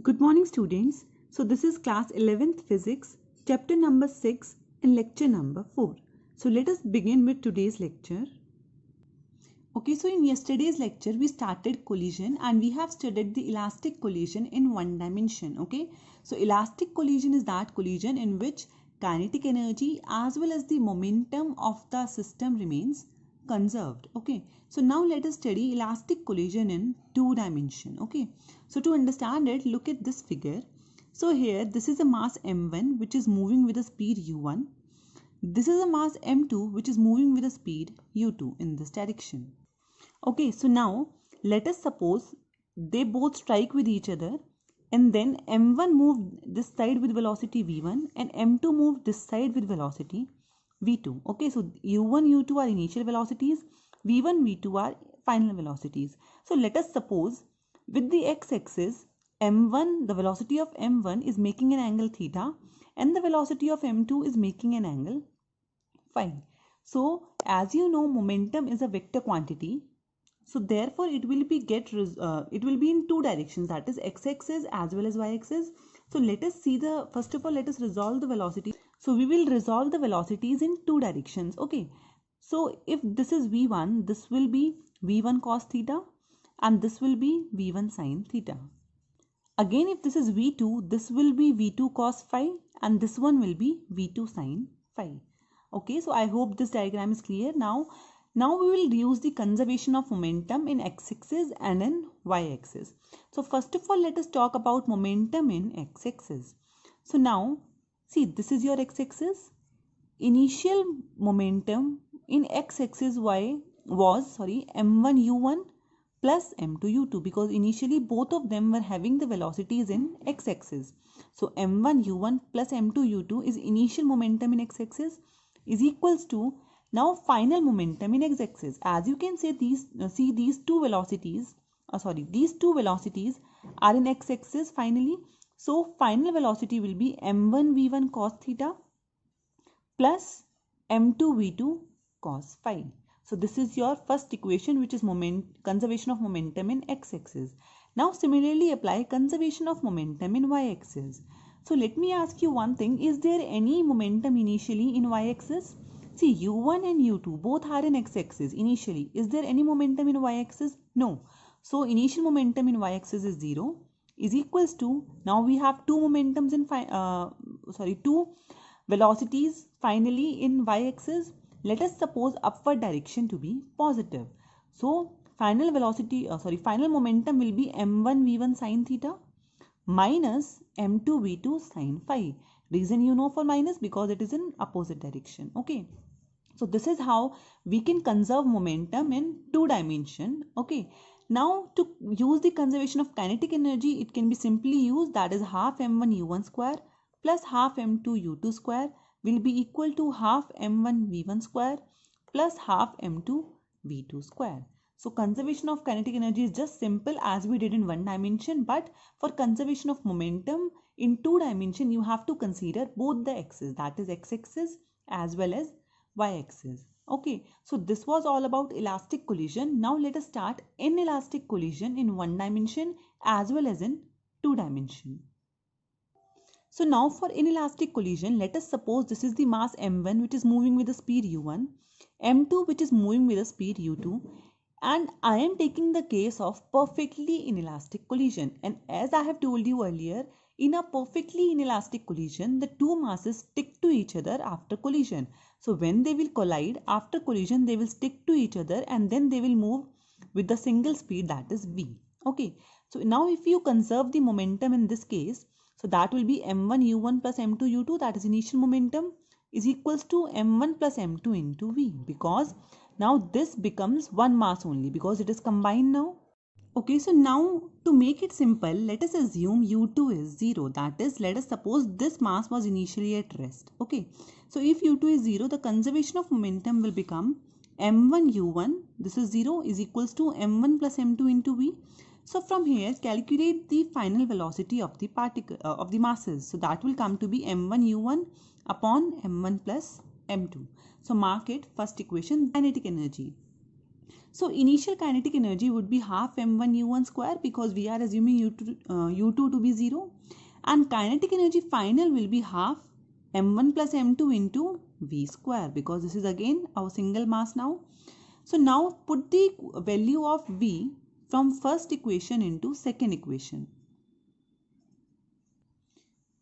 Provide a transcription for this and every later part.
Good morning, students. So this is class 11th physics, chapter number 6 and lecture number 4. So let us begin with today's lecture. Okay, so in yesterday's lecture we started collision and we have studied the elastic collision in one dimension. Okay, so elastic collision is that collision in which kinetic energy as well as the momentum of the system remains conserved. Okay, so now let us study elastic collision in two dimension. Okay, so to understand it, look at this figure. So here this is a mass m1 which is moving with a speed u1. This is a mass m2 which is moving with a speed u2 in this direction. Okay, so now let us suppose they both strike with each other and then m1 moved this side with velocity v1 and m2 moved this side with velocity v2. Okay, so u1, u2 are initial velocities, v1, v2 are final velocities. So let us suppose with the x-axis m1, the velocity of m1 is making an angle theta and the velocity of m2 is making an angle phi. So as you know, momentum is a vector quantity. So therefore it will be in two directions, that is x-axis as well as y-axis. So let us see first of all let us resolve the velocity. So we will resolve the velocities in two directions. Okay, so if this is v1, this will be v1 cos theta and this will be v1 sin theta. Again, if this is v2, this will be v2 cos phi and this one will be v2 sin phi. Okay, so I hope this diagram is clear. Now we will use the conservation of momentum in x-axis and in y-axis. So first of all, let us talk about momentum in x-axis. So now, see, this is your x-axis. Initial momentum in x-axis was m1 u1 plus m2 u2, because initially both of them were having the velocities in x-axis. So m1 u1 plus m2 u2 is initial momentum in x-axis is equals to now final momentum in x-axis. As you can say, these two velocities are in x-axis finally. So final velocity will be m1 v1 cos theta plus m2 v2 cos phi. So this is your first equation, which is conservation of momentum in x-axis. Now similarly apply conservation of momentum in y-axis. So let me ask you one thing, is there any momentum initially in y-axis? See, u1 and u2 both are in x-axis initially. Is there any momentum in y-axis? No. So initial momentum in y-axis is 0 is equals to, now we have two momentums in two velocities finally in y-axis. Let us suppose upward direction to be positive. So final momentum will be m1 v1 sin theta minus m2 v2 sin phi. Reason you know for minus, because it is in opposite direction. Okay, so this is how we can conserve momentum in two dimension. Okay, now to use the conservation of kinetic energy, it can be simply used, that is half m1 u1 square plus half m2 u2 square will be equal to half m1 v1 square plus half m2 v2 square. So conservation of kinetic energy is just simple as we did in one dimension, but for conservation of momentum in two dimension, you have to consider both the axes, that is x-axis as well as y-axis. Okay, so this was all about elastic collision. Now let us start inelastic collision in one dimension as well as in two dimension. So now for inelastic collision, let us suppose this is the mass m1 which is moving with the speed u1, m2 which is moving with the speed u2, and I am taking the case of perfectly inelastic collision. And as I have told you earlier, in a perfectly inelastic collision, the two masses stick to each other after collision. So when they will collide after collision, they will stick to each other and then they will move with the single speed, that is v. Okay, so now if you conserve the momentum in this case, so that will be m1 u1 plus m2 u2, that is initial momentum, is equals to m1 plus m2 into v, because now this becomes one mass only because it is combined now. Okay, so now to make it simple, let us assume u2 is 0. That is, let us suppose this mass was initially at rest. Okay, so if u2 is 0, the conservation of momentum will become m1 u1, this is 0, is equals to m1 plus m2 into v. So from here, calculate the final velocity of the particle of the masses. So that will come to be m1 u1 upon m1 plus m2. So mark it, first equation, kinetic energy. So initial kinetic energy would be half m1 u1 square because we are assuming u2 to be 0, and kinetic energy final will be half m1 plus m2 into v square because this is again our single mass now. So now put the value of v from first equation into second equation.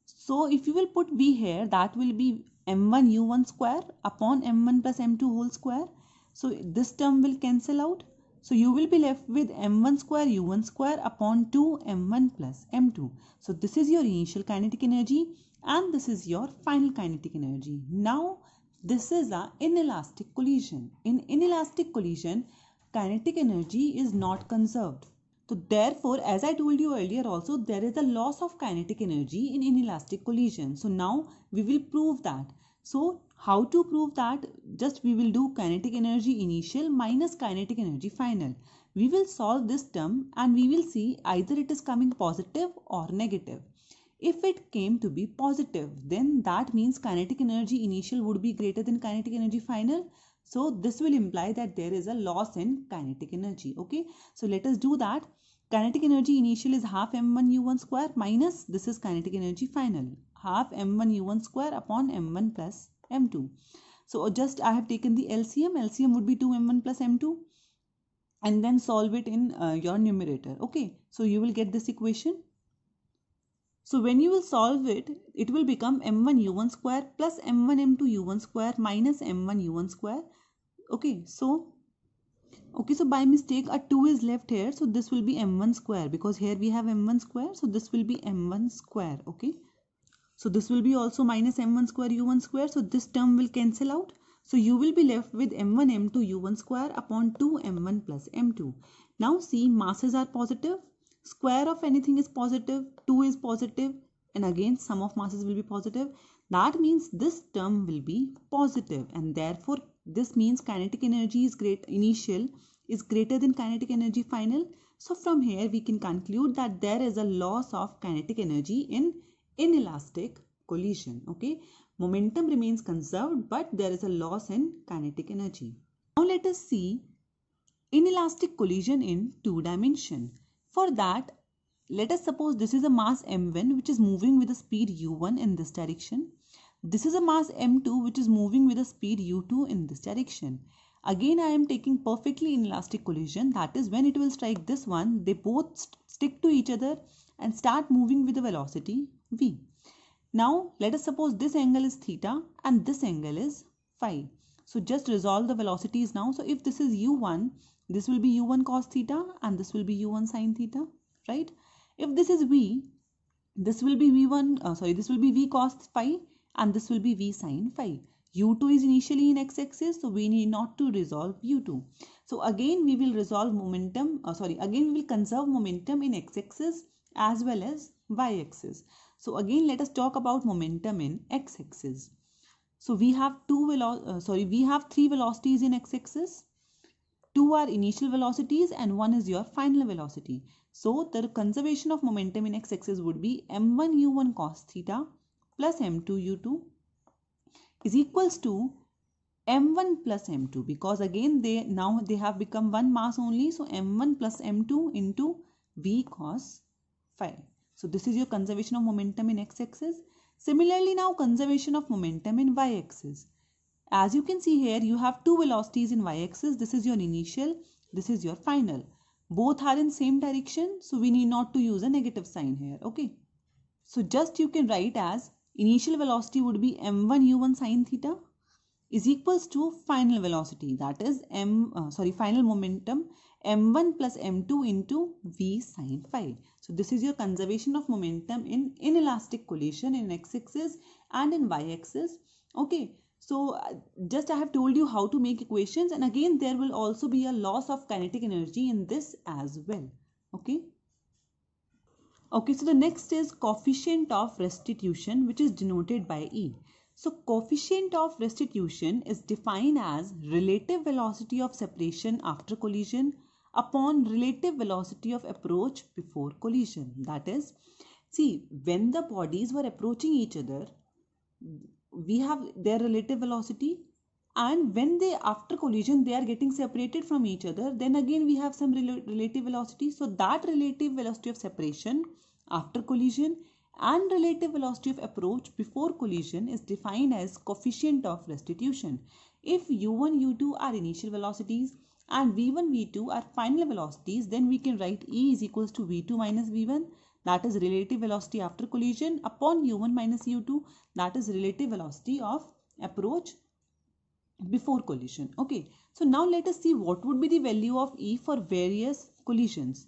So if you will put v here, that will be m1 u1 square upon m1 plus m2 whole square. So this term will cancel out. So you will be left with m1 square u1 square upon 2 m1 plus m2. So this is your initial kinetic energy and this is your final kinetic energy. Now this is an inelastic collision. In inelastic collision, kinetic energy is not conserved. So therefore, as I told you earlier also, there is a loss of kinetic energy in inelastic collision. So now we will prove that. So how to prove that? Just we will do kinetic energy initial minus kinetic energy final. We will solve this term and we will see either it is coming positive or negative. If it came to be positive, then that means kinetic energy initial would be greater than kinetic energy final. So this will imply that there is a loss in kinetic energy. Okay, so let us do that. Kinetic energy initial is half m1 u1 square minus this is kinetic energy final, half m1 u1 square upon m1 plus m2. So just I have taken the LCM. LCM would be 2 m1 plus m2 and then solve it in your numerator. Okay, so you will get this equation. So when you will solve it, it will become m1 u1 square plus m1 m2 u1 square minus m1 u1 square. Okay, so by mistake a 2 is left here, so this will be m1 square because here we have m1 square, so this will be m1 square. Okay, so this will be also minus m1 square u1 square, so this term will cancel out. So you will be left with m1 m2 u1 square upon 2 m1 plus m2. Now see, masses are positive, square of anything is positive, 2 is positive, and again sum of masses will be positive. That means this term will be positive, and therefore this means kinetic energy is initial is greater than kinetic energy final. So from here we can conclude that there is a loss of kinetic energy in inelastic collision. Okay, momentum remains conserved, but there is a loss in kinetic energy. Now let us see inelastic collision in two dimension. For that, let us suppose this is a mass m1 which is moving with a speed u1 in this direction. This is a mass m2 which is moving with a speed u2 in this direction. Again, I am taking perfectly inelastic collision. That is, when it will strike this one, they both stick to each other and start moving with a velocity v. Now, let us suppose this angle is theta and this angle is phi. So just resolve the velocities now. So if this is u1, this will be u1 cos theta and this will be u1 sin theta, right? If this is v, this will be this will be v cos phi and this will be v sin phi. u2 is initially in x-axis, so we need not to resolve u2. So again we will resolve momentum, again we will conserve momentum in x-axis as well as y-axis. So again let us talk about momentum in x-axis. So we have three velocities in x-axis. Two are initial velocities and one is your final velocity. So the conservation of momentum in x-axis would be m1 u1 cos theta plus m2 u2 is equals to m1 plus m2, because again they have become one mass only. So m1 plus m2 into v cos phi. So this is your conservation of momentum in x-axis. Similarly, now conservation of momentum in y-axis. As you can see here, you have two velocities in y-axis. This is your initial, this is your final. Both are in same direction, so we need not to use a negative sign here. Okay, so just you can write as initial velocity would be m1 u1 sin theta is equals to final velocity, that is final momentum m1 plus m2 into v sin phi. So this is your conservation of momentum in inelastic collision in x-axis and in y-axis. Okay, so just I have told you how to make equations, and again there will also be a loss of kinetic energy in this as well. Okay, so the next is coefficient of restitution, which is denoted by E. So coefficient of restitution is defined as relative velocity of separation after collision upon relative velocity of approach before collision. That is, see, when the bodies were approaching each other, we have their relative velocity and when they after collision they are getting separated from each other, then again we have some relative velocity. So that relative velocity of separation after collision and relative velocity of approach before collision is defined as coefficient of restitution. If u1 u2 are initial velocities and v1 v2 are final velocities, then we can write E is equals to v2 minus v1, that is relative velocity after collision, upon u1 minus u2, that is relative velocity of approach before collision. Okay, so now let us see what would be the value of E for various collisions.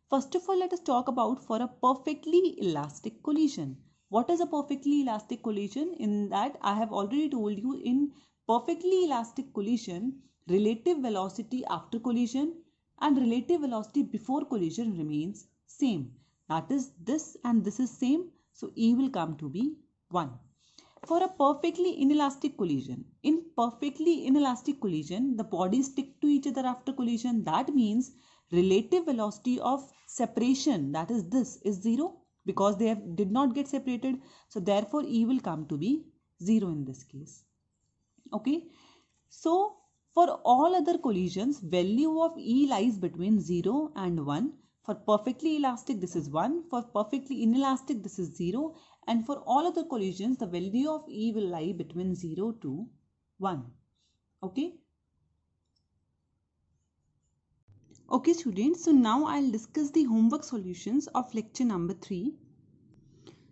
First of all, let us talk about for a perfectly elastic collision. What is a perfectly elastic collision? In that, I have already told you, in perfectly elastic collision, relative velocity after collision and relative velocity before collision remains same. That is, this and this is same, so E will come to be 1. For a perfectly inelastic collision, in perfectly inelastic collision, the bodies stick to each other after collision. That means relative velocity of separation, that is this, is 0 because they did not get separated. So therefore E will come to be 0 in this case. Okay. So for all other collisions, value of E lies between 0 and 1. For perfectly elastic, this is 1. For perfectly inelastic, this is 0. And for all other collisions, the value of E will lie between 0 to 1. Okay. Okay, students. So now I'll discuss the homework solutions of lecture number 3.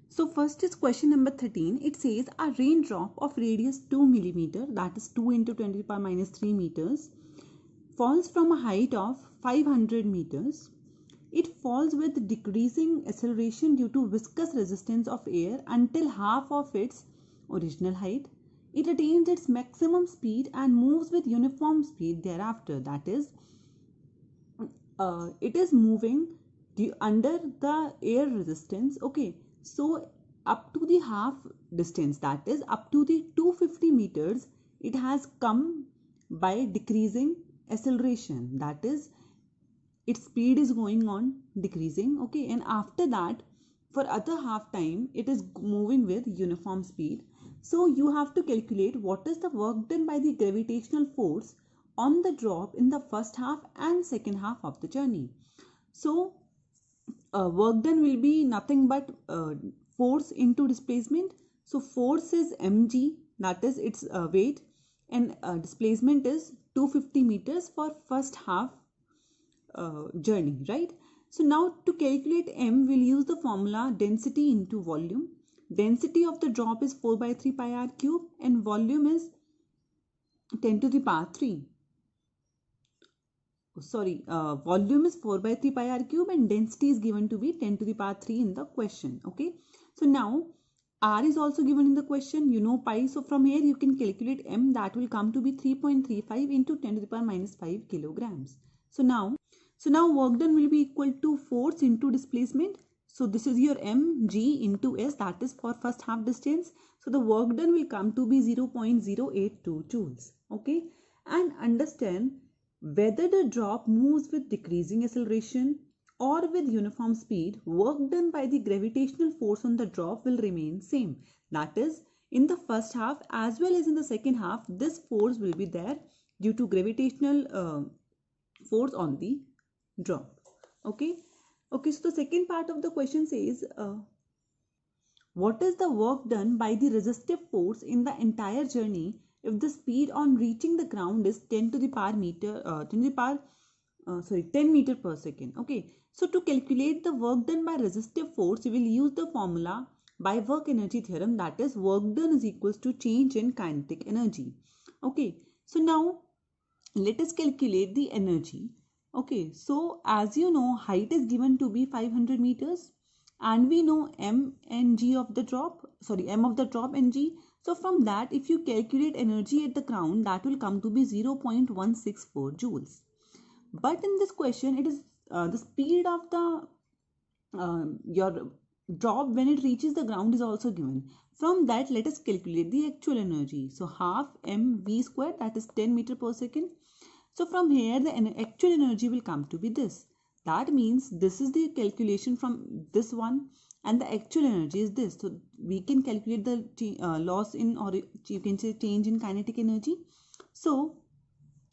So first is question number 13. It says a raindrop of radius 2 millimeter, that is 2 into 10 to the power minus 3 meters, falls from a height of 500 meters. It falls with decreasing acceleration due to viscous resistance of air until half of its original height. It attains its maximum speed and moves with uniform speed thereafter. That is, it is moving under the air resistance. Okay, so up to the half distance, that is up to the 250 meters, it has come by decreasing acceleration, that is its speed is going on decreasing. Okay, and after that for other half time it is moving with uniform speed. So you have to calculate what is the work done by the gravitational force on the drop in the first half and second half of the journey. So work done will be nothing but force into displacement. So force is mg, that is its weight, and displacement is 250 meters for first half journey, right? So now to calculate m, we'll use the formula density into volume. Density of the drop is 4 by 3 pi r cube and volume is 10 to the power 3. Volume is 4 by 3 pi r cube and density is given to be 10 to the power 3 in the question. Okay, so now r is also given in the question, you know pi, so from here you can calculate m, that will come to be 3.35 into 10 to the power minus 5 kilograms. So now work done will be equal to force into displacement. So this is your mg into s, that is for first half distance. So the work done will come to be 0.082 joules. Okay, and understand whether the drop moves with decreasing acceleration or with uniform speed, work done by the gravitational force on the drop will remain same. That is, in the first half as well as in the second half, this force will be there due to gravitational force on the drop. Okay, so the second part of the question says what is the work done by the resistive force in the entire journey if the speed on reaching the ground is 10 to the power 10 meter per second. Okay, so to calculate the work done by resistive force, we will use the formula by work energy theorem, that is work done is equals to change in kinetic energy. Okay, so now let us calculate the energy. Okay, so as you know, height is given to be 500 meters and we know m and g of the drop, m of the drop and g. So from that, if you calculate energy at the ground, that will come to be 0.164 joules. But in this question, it is the speed of the your drop when it reaches the ground is also given. From that, let us calculate the actual energy. So half mv square, that is 10 meter per second. So from here, the actual energy will come to be this. That means this is the calculation from this one and the actual energy is this. So we can calculate the loss in, or you can say change in kinetic energy. So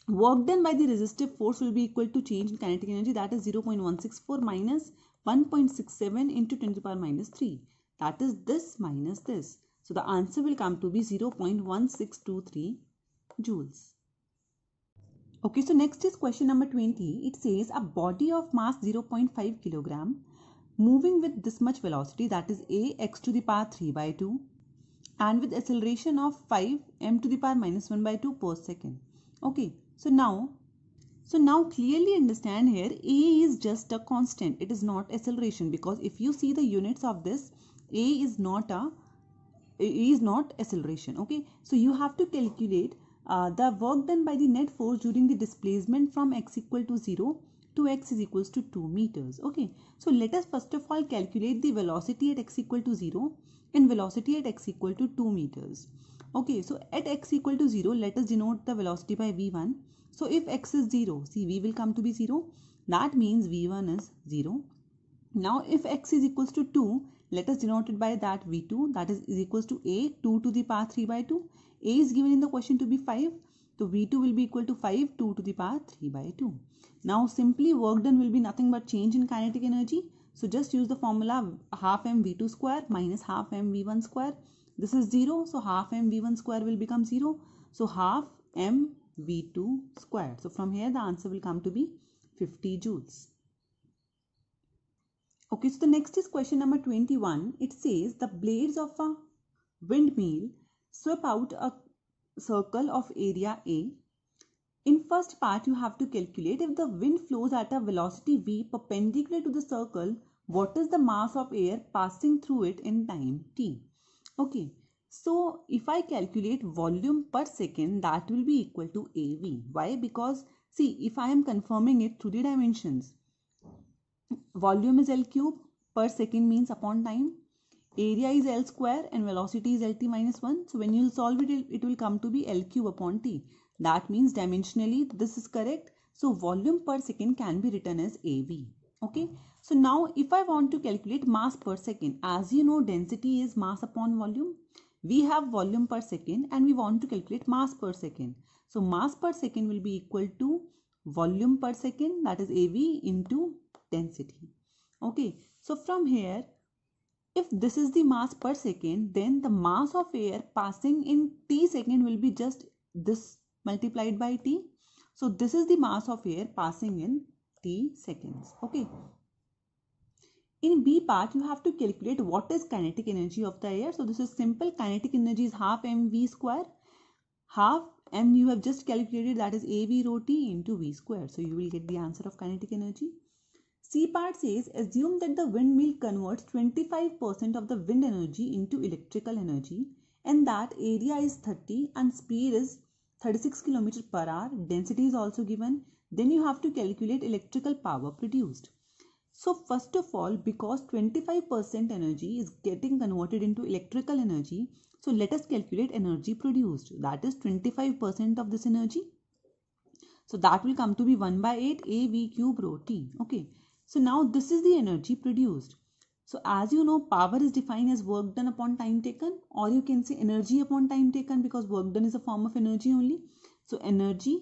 work done by the resistive force will be equal to change in kinetic energy, that is 0.164 minus 1.67 into 10 to the power minus 3. That is this minus this. So the answer will come to be 0.1623 joules. Okay, so next is question number 20. It says a body of mass 0.5 kilogram moving with this much velocity, that is a x to the power 3 by 2, and with acceleration of 5 m to the power minus 1 by 2 per second. Okay, so now clearly understand here, a is just a constant. It is not acceleration, because if you see the units of this, a is not acceleration. Okay, so you have to calculate the work done by the net force during the displacement from x equal to 0 to x is equals to 2 meters. Okay, so let us first of all calculate the velocity at x equal to 0 and velocity at x equal to 2 meters. Okay, so at x equal to 0, let us denote the velocity by v1. So if x is 0, see, v will come to be 0. That means v1 is 0. Now if x is equals to 2, let us denote it by that v2, that is equals to a 2 to the power 3 by 2. A is given in the question to be 5. So v2 will be equal to 5 2 to the power 3 by 2. Now simply work done will be nothing but change in kinetic energy. So just use the formula half m v2 square minus half m v1 square. This is 0, so half m v1 square will become 0. So half m v2 square. So from here the answer will come to be 50 joules. Okay, so the next is question number 21. It says the blades of a windmill sweep out a circle of area A. In first part, you have to calculate if the wind flows at a velocity v perpendicular to the circle, what is the mass of air passing through it in time t. Okay, so if I calculate volume per second, that will be equal to AV. Why? Because see, if I am confirming it through the dimensions, volume is L cube, per second means upon time, area is L square and velocity is Lt minus 1. So when you will solve it, it will come to be L cube upon T. That means dimensionally this is correct. So volume per second can be written as AV. Okay. So now if I want to calculate mass per second, as you know density is mass upon volume. We have volume per second and we want to calculate mass per second. So mass per second will be equal to volume per second, that is AV into density. Okay, so from here, if this is the mass per second, then the mass of air passing in t second will be just this multiplied by t. So this is the mass of air passing in t seconds. Okay. In B part, you have to calculate what is kinetic energy of the air. So this is simple. Kinetic energy is half mv square. Half m you have just calculated, that is AV rho t into v square. So you will get the answer of kinetic energy. C part says, assume that the windmill converts 25% of the wind energy into electrical energy and that area is 30 and speed is 36 km per hour. Density is also given. Then you have to calculate electrical power produced. So first of all, because 25% energy is getting converted into electrical energy, so let us calculate energy produced. That is 25% of this energy. So that will come to be 1 by 8 AV cube rho T. Okay. So now this is the energy produced. So as you know, power is defined as work done upon time taken, or you can say energy upon time taken, because work done is a form of energy only. So energy,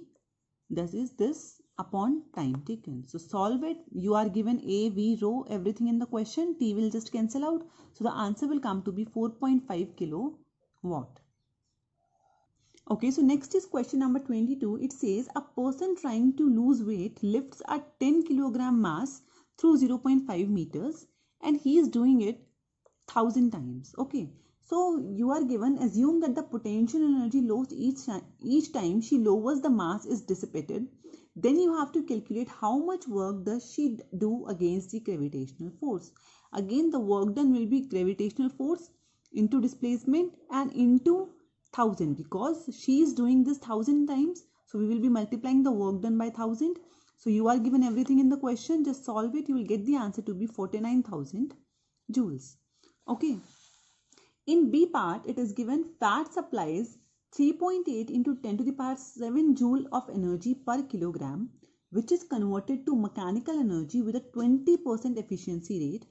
this is this upon time taken. So solve it. You are given A, V, rho, everything in the question. T will just cancel out. So the answer will come to be 4.5 kilowatt. Okay, so next is question number 22. It says a person trying to lose weight lifts a 10 kilogram mass through 0.5 meters and he is doing it 1000 times. Okay, so you are given, assume that the potential energy lost each time she lowers the mass is dissipated. Then you have to calculate how much work does she do against the gravitational force. Again, the work done will be gravitational force into displacement and into 1000, because she is doing this 1000 times. So we will be multiplying the work done by 1000. So you are given everything in the question. Just solve it. You will get the answer to be 49,000 joules. Okay. In B part, it is given fat supplies 3.8 into 10 to the power 7 joule of energy per kilogram, which is converted to mechanical energy with a 20% efficiency rate.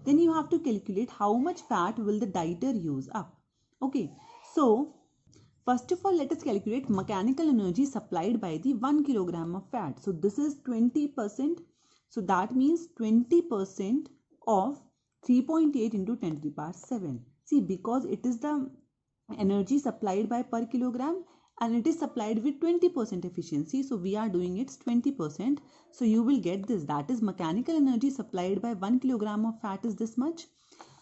Then you have to calculate how much fat will the dieter use up. Okay, so First of all, let us calculate mechanical energy supplied by the 1 kilogram of fat. So this is 20%. So that means 20% of 3.8 into 10 to the power 7. See, because it is the energy supplied by per kilogram and it is supplied with 20% efficiency. So we are doing it 20%. So you will get this. That is mechanical energy supplied by 1 kilogram of fat is this much.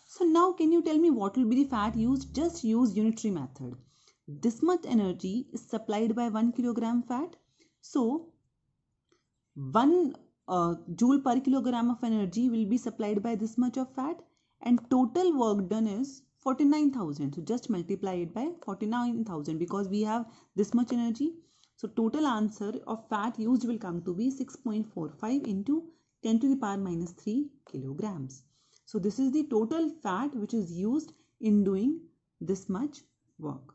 So now can you tell me what will be the fat used? Just use unitary method. This much energy is supplied by 1 kilogram fat. So 1 joule per kilogram of energy will be supplied by this much of fat, and total work done is 49,000. So just multiply it by 49,000 because we have this much energy. So total answer of fat used will come to be 6.45 into 10 to the power minus 3 kilograms. So this is the total fat which is used in doing this much work.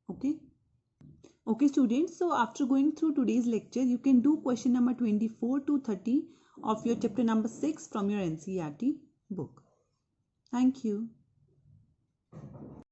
Okay students, so after going through today's lecture, you can do question number 24 to 30 of your chapter number 6 from your NCERT book. Thank you.